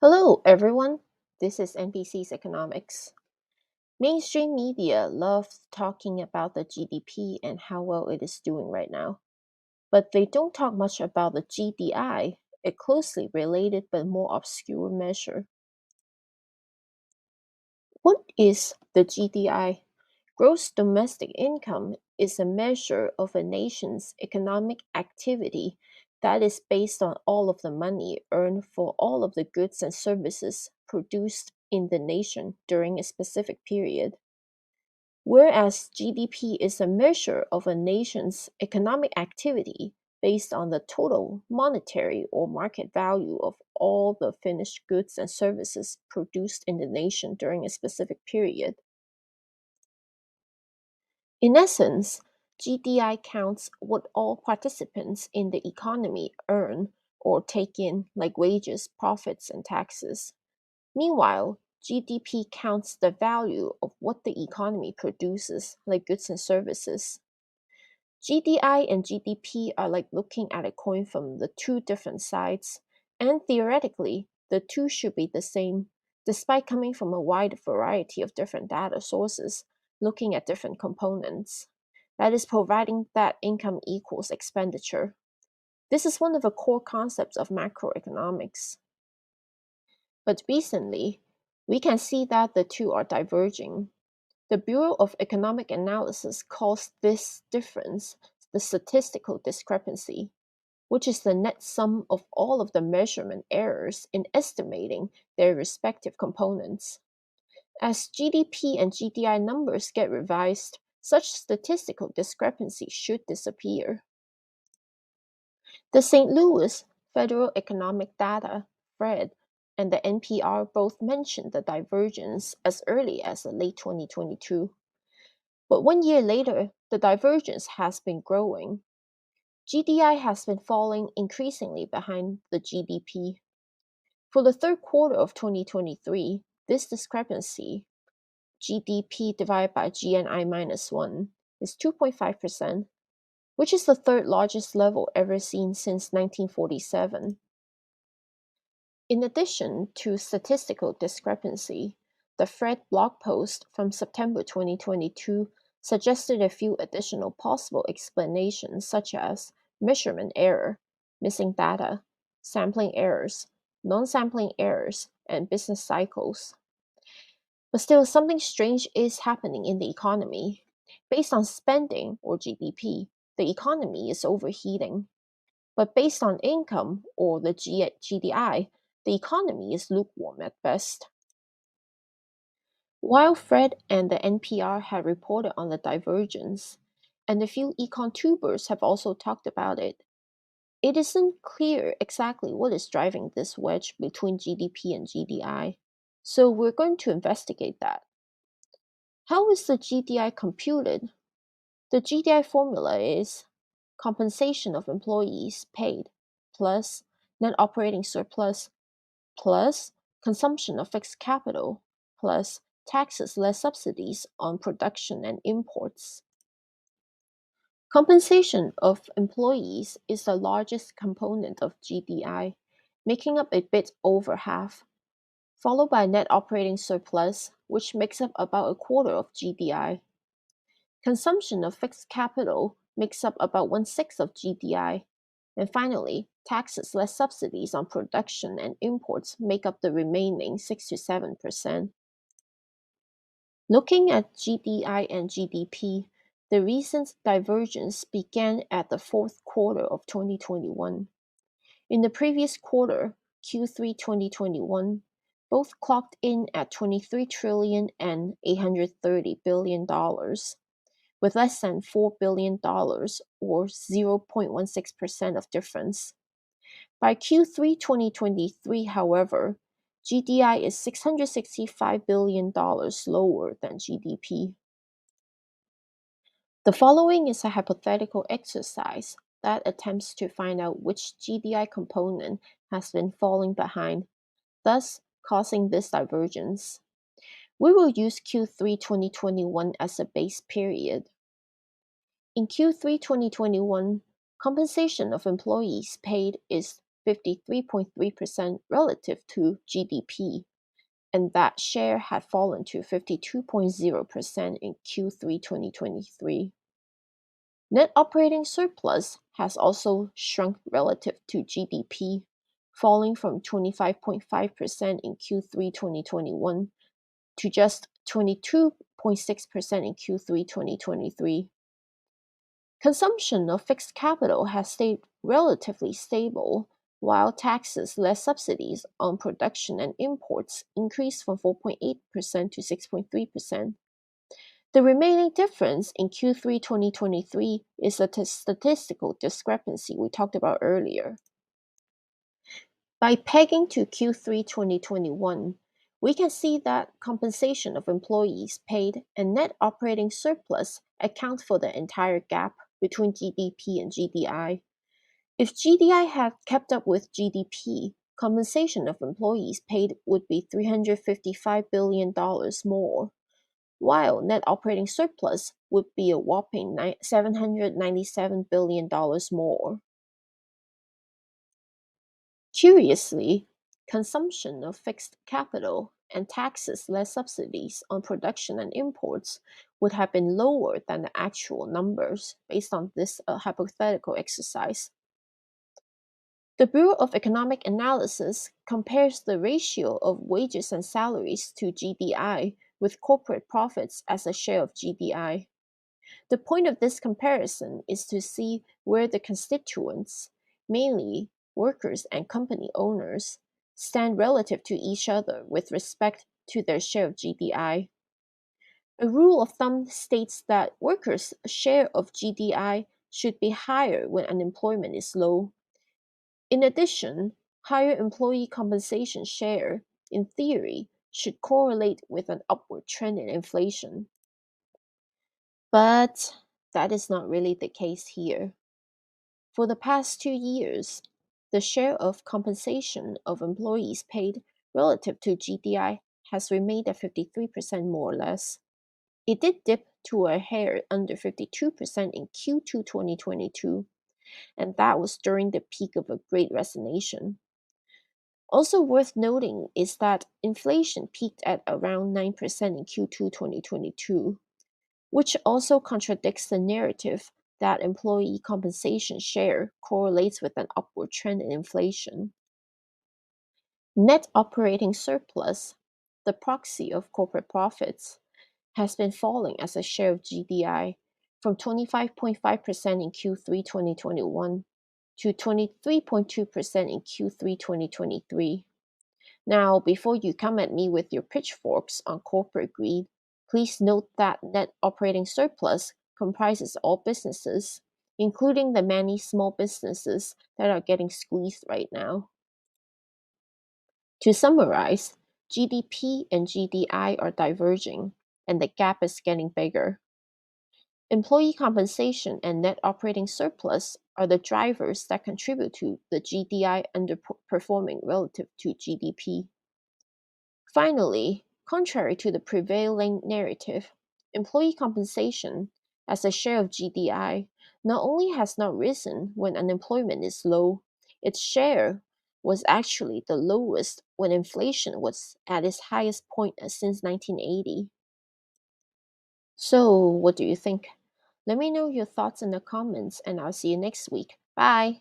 Hello, everyone. This is NBC's Economics. Mainstream media loves talking about the GDP and how well it is doing right now, but they don't talk much about the GDI, a closely related but more obscure measure. What is the GDI? Gross domestic income is a measure of a nation's economic activity that is based on all of the money earned for all of the goods and services produced in the nation during a specific period. Whereas GDP is a measure of a nation's economic activity based on the total monetary or market value of all the finished goods and services produced in the nation during a specific period. In essence, GDI counts what all participants in the economy earn or take in, like wages, profits, and taxes. Meanwhile, GDP counts the value of what the economy produces, like goods and services. GDI and GDP are like looking at a coin from the two different sides, and theoretically, the two should be the same, despite coming from a wide variety of different data sources, looking at different components. That is, providing that income equals expenditure. This is one of the core concepts of macroeconomics. But recently, we can see that the two are diverging. The Bureau of Economic Analysis calls this difference the statistical discrepancy, which is the net sum of all of the measurement errors in estimating their respective components. As GDP and GDI numbers get revised, such statistical discrepancy should disappear. The St. Louis Federal Economic Data, FRED, and the NPR both mentioned the divergence as early as the late 2022. But 1 year later, the divergence has been growing. GDI has been falling increasingly behind the GDP. For the third quarter of 2023, this discrepancy, GDP divided by GNI minus 1, is 2.5%, which is the third largest level ever seen since 1947. In addition to statistical discrepancy, the Fred blog post from September 2022 suggested a few additional possible explanations, such as measurement error, missing data, sampling errors, non sampling errors, and business cycles. But still, something strange is happening in the economy. Based on spending, or GDP, the economy is overheating. But based on income, or the GDI, the economy is lukewarm at best. While Fred and the NPR have reported on the divergence, and a few econ tubers have also talked about it, it isn't clear exactly what is driving this wedge between GDP and GDI. So we're going to investigate that. How is the GDI computed? The GDI formula is compensation of employees paid plus net operating surplus plus consumption of fixed capital plus taxes less subsidies on production and imports. Compensation of employees is the largest component of GDI, making up a bit over half, followed by net operating surplus, which makes up about a quarter of GDI. Consumption of fixed capital makes up about one-sixth of GDI. And finally, taxes less subsidies on production and imports make up the remaining 6 to 7%. Looking at GDI and GDP, the recent divergence began at the fourth quarter of 2021. In the previous quarter, Q3 2021, both clocked in at 23 trillion and $830 billion, with less than $4 billion or 0.16% of difference. By Q3 2023, however, GDI is $665 billion lower than GDP. The following is a hypothetical exercise that attempts to find out which GDI component has been falling behind, thus causing this divergence. We will use Q3 2021 as a base period. In Q3 2021, compensation of employees paid is 53.3% relative to GDP, and that share had fallen to 52.0% in Q3 2023. Net operating surplus has also shrunk relative to GDP, falling from 25.5% in Q3 2021 to just 22.6% in Q3 2023. Consumption of fixed capital has stayed relatively stable, while taxes less subsidies on production and imports increased from 4.8% to 6.3%. The remaining difference in Q3 2023 is the statistical discrepancy we talked about earlier. By pegging to Q3 2021, we can see that compensation of employees paid and net operating surplus account for the entire gap between GDP and GDI. If GDI had kept up with GDP, compensation of employees paid would be $355 billion more, while net operating surplus would be a whopping $797 billion more. Curiously, consumption of fixed capital and taxes less subsidies on production and imports would have been lower than the actual numbers based on this hypothetical exercise. The Bureau of Economic Analysis compares the ratio of wages and salaries to GDI with corporate profits as a share of GDI. The point of this comparison is to see where the constituents, mainly workers and company owners, stand relative to each other with respect to their share of GDI. A rule of thumb states that workers' share of GDI should be higher when unemployment is low. In addition, higher employee compensation share, in theory, should correlate with an upward trend in inflation. But that is not really the case here. For the past 2 years, the share of compensation of employees paid relative to GDI has remained at 53% more or less. It did dip to a hair under 52% in Q2 2022, and that was during the peak of a Great Resignation. Also worth noting is that inflation peaked at around 9% in Q2 2022, which also contradicts the narrative that employee compensation share correlates with an upward trend in inflation. Net operating surplus, the proxy of corporate profits, has been falling as a share of GDI from 25.5% in Q3 2021 to 23.2% in Q3 2023. Now, before you come at me with your pitchforks on corporate greed, please note that net operating surplus comprises all businesses, including the many small businesses that are getting squeezed right now. To summarize, GDP and GDI are diverging, and the gap is getting bigger. Employee compensation and net operating surplus are the drivers that contribute to the GDI underperforming relative to GDP. Finally, contrary to the prevailing narrative, employee compensation as a share of GDI not only has not risen when unemployment is low, its share was actually the lowest when inflation was at its highest point since 1980. So, what do you think? Let me know your thoughts in the comments, and I'll see you next week. Bye!